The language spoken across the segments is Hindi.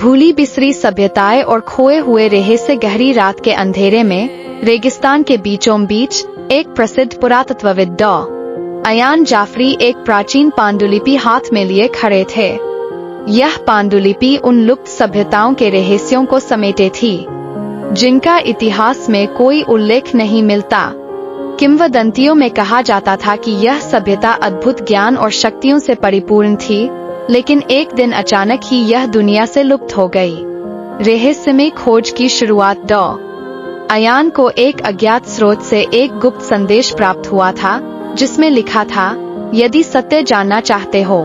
भूली बिसरी सभ्यताएं और खोए हुए रहस्य। गहरी रात के अंधेरे में रेगिस्तान के बीचों बीच एक प्रसिद्ध पुरातत्वविद डॉ. अयान जाफरी एक प्राचीन पांडुलिपि हाथ में लिए खड़े थे। यह पांडुलिपि उन लुप्त सभ्यताओं के रहस्यों को समेटे थी जिनका इतिहास में कोई उल्लेख नहीं मिलता। किंवदंतियों में कहा जाता था कि यह सभ्यता अद्भुत ज्ञान और शक्तियों से परिपूर्ण थी, लेकिन एक दिन अचानक ही यह दुनिया से लुप्त हो गई। रहस्यमय खोज की शुरुआत। डॉ. अयान को एक अज्ञात स्रोत से एक गुप्त संदेश प्राप्त हुआ था जिसमें लिखा था, यदि सत्य जानना चाहते हो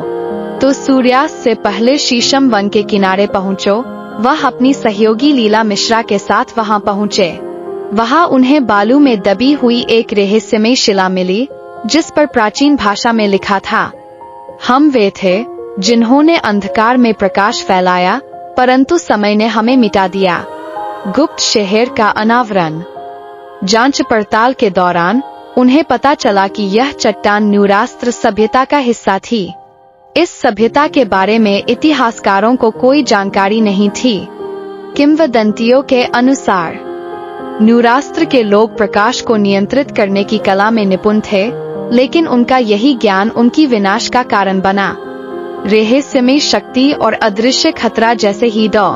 तो सूर्यास्त से पहले शीशम वन के किनारे पहुंचो। वह अपनी सहयोगी लीला मिश्रा के साथ वहां पहुंचे। वहां उन्हें बालू में दबी हुई एक रहस्यमय शिला मिली जिस पर प्राचीन भाषा में लिखा था, हम वे थे जिन्होंने अंधकार में प्रकाश फैलाया, परंतु समय ने हमें मिटा दिया। गुप्त शहर का अनावरण। जांच पड़ताल के दौरान उन्हें पता चला कि यह चट्टान न्यूरास्त्र सभ्यता का हिस्सा थी। इस सभ्यता के बारे में इतिहासकारों को कोई जानकारी नहीं थी। किंवदंतियों के अनुसार न्यूरास्त्र के लोग प्रकाश को नियंत्रित करने की कला में निपुण थे, लेकिन उनका यही ज्ञान उनकी विनाश का कारण बना। रहस्यमय शक्ति और अदृश्य खतरा। जैसे ही डॉ.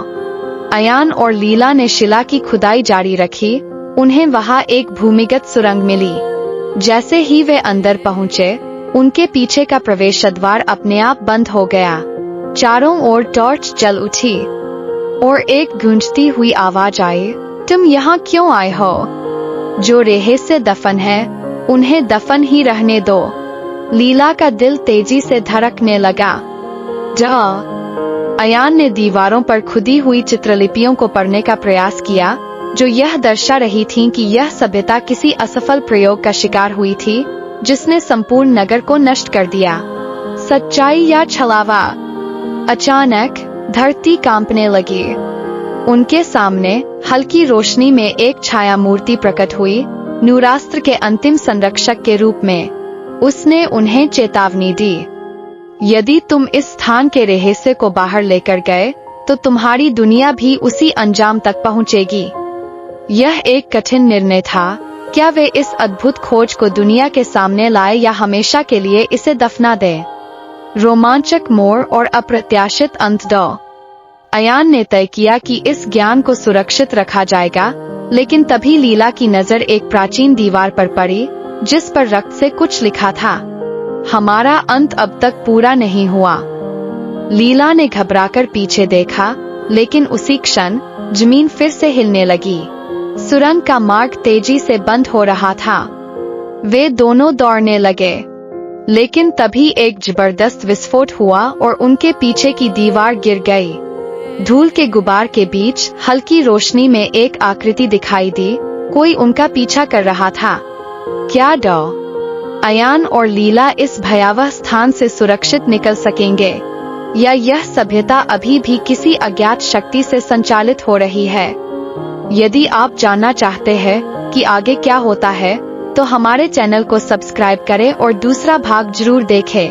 अयान और लीला ने शिला की खुदाई जारी रखी, उन्हें वहां एक भूमिगत सुरंग मिली। जैसे ही वे अंदर पहुंचे, उनके पीछे का प्रवेश द्वार अपने आप बंद हो गया। चारों ओर टॉर्च जल उठी और एक गूंजती हुई आवाज आई, तुम यहाँ क्यों आए हो? जो रहस्य दफन है उन्हें दफन ही रहने दो। लीला का दिल तेजी से धड़कने लगा। डॉ. अयान ने दीवारों पर खुदी हुई चित्रलिपियों को पढ़ने का प्रयास किया, जो यह दर्शा रही थीं कि यह सभ्यता किसी असफल प्रयोग का शिकार हुई थी जिसने संपूर्ण नगर को नष्ट कर दिया। सच्चाई या छलावा? अचानक धरती कांपने लगी। उनके सामने हल्की रोशनी में एक छाया मूर्ति प्रकट हुई, न्यूरास्त्र के अंतिम संरक्षक के रूप में। उसने उन्हें चेतावनी दी, यदि तुम इस स्थान के रहस्य को बाहर लेकर गए तो तुम्हारी दुनिया भी उसी अंजाम तक पहुंचेगी। यह एक कठिन निर्णय था। क्या वे इस अद्भुत खोज को दुनिया के सामने लाए या हमेशा के लिए इसे दफना दें? रोमांचक मोड़ और अप्रत्याशित अंत। डॉ. अयान ने तय किया कि इस ज्ञान को सुरक्षित रखा जाएगा, लेकिन तभी लीला की नजर एक प्राचीन दीवार पर पड़ी जिस पर रक्त से कुछ लिखा था, हमारा अंत अब तक पूरा नहीं हुआ। लीला ने घबराकर पीछे देखा, लेकिन उसी क्षण जमीन फिर से हिलने लगी। सुरंग का मार्ग तेजी से बंद हो रहा था। वे दोनों दौड़ने लगे, लेकिन तभी एक जबरदस्त विस्फोट हुआ और उनके पीछे की दीवार गिर गई। धूल के गुबार के बीच हल्की रोशनी में एक आकृति दिखाई दी। कोई उनका पीछा कर रहा था। क्या डॉ. अयान और लीला इस भयावह स्थान से सुरक्षित निकल सकेंगे, या यह सभ्यता अभी भी किसी अज्ञात शक्ति से संचालित हो रही है? यदि आप जानना चाहते हैं कि आगे क्या होता है, तो हमारे चैनल को सब्सक्राइब करें और दूसरा भाग जरूर देखें।